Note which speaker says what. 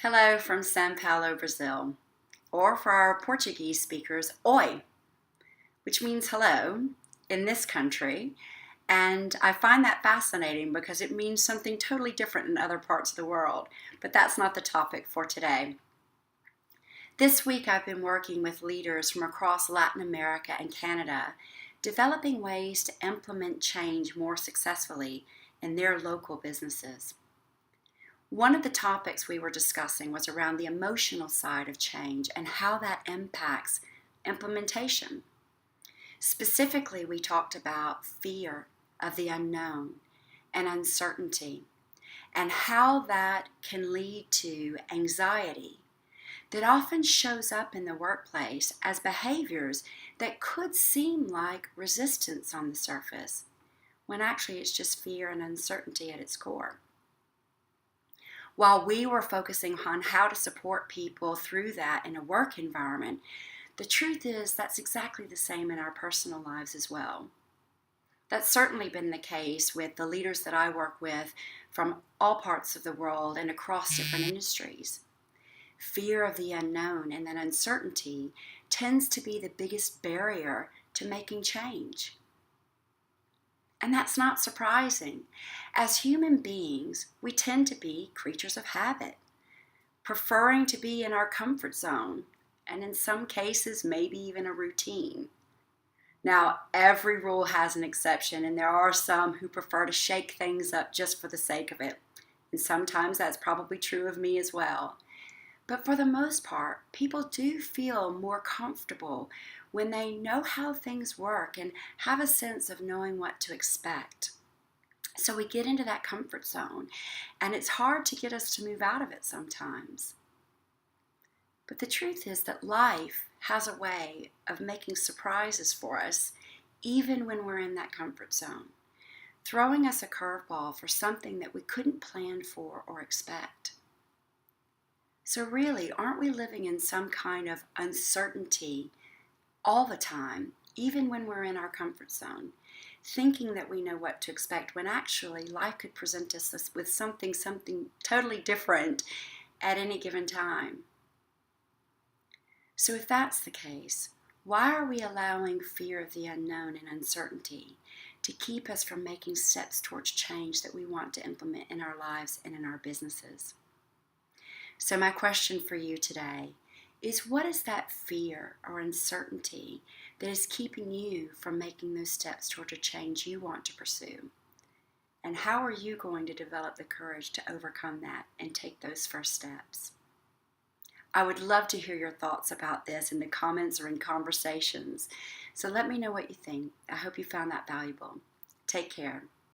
Speaker 1: Hello from Sao Paulo, Brazil, or for our Portuguese speakers, oi, which means hello in this country. And I find that fascinating because it means something totally different in other parts of the world. But that's not the topic for today. This week I've been working with leaders from across Latin America and Canada, developing ways to implement change more successfully in their local businesses. One of the topics we were discussing was around the emotional side of change and how that impacts implementation. Specifically, we talked about fear of the unknown and uncertainty, and how that can lead to anxiety that often shows up in the workplace as behaviors that could seem like resistance on the surface, when actually it's just fear and uncertainty at its core. While we were focusing on how to support people through that in a work environment, the truth is that's exactly the same in our personal lives as well. That's certainly been the case with the leaders that I work with from all parts of the world and across different industries. Fear of the unknown and that uncertainty tends to be the biggest barrier to making change. And that's not surprising. As human beings, we tend to be creatures of habit, preferring to be in our comfort zone, and in some cases, maybe even a routine. Now, every rule has an exception, and there are some who prefer to shake things up just for the sake of it. And sometimes that's probably true of me as well. But for the most part, people do feel more comfortable when they know how things work and have a sense of knowing what to expect. So we get into that comfort zone, and it's hard to get us to move out of it sometimes. But the truth is that life has a way of making surprises for us, even when we're in that comfort zone, throwing us a curveball for something that we couldn't plan for or expect. So really, aren't we living in some kind of uncertainty all the time, even when we're in our comfort zone, thinking that we know what to expect when actually life could present us with something totally different at any given time? So if that's the case, why are we allowing fear of the unknown and uncertainty to keep us from making steps towards change that we want to implement in our lives and in our businesses? So my question for you today is, what is that fear or uncertainty that is keeping you from making those steps toward a change you want to pursue? And how are you going to develop the courage to overcome that and take those first steps? I would love to hear your thoughts about this in the comments or in conversations. So let me know what you think. I hope you found that valuable. Take care.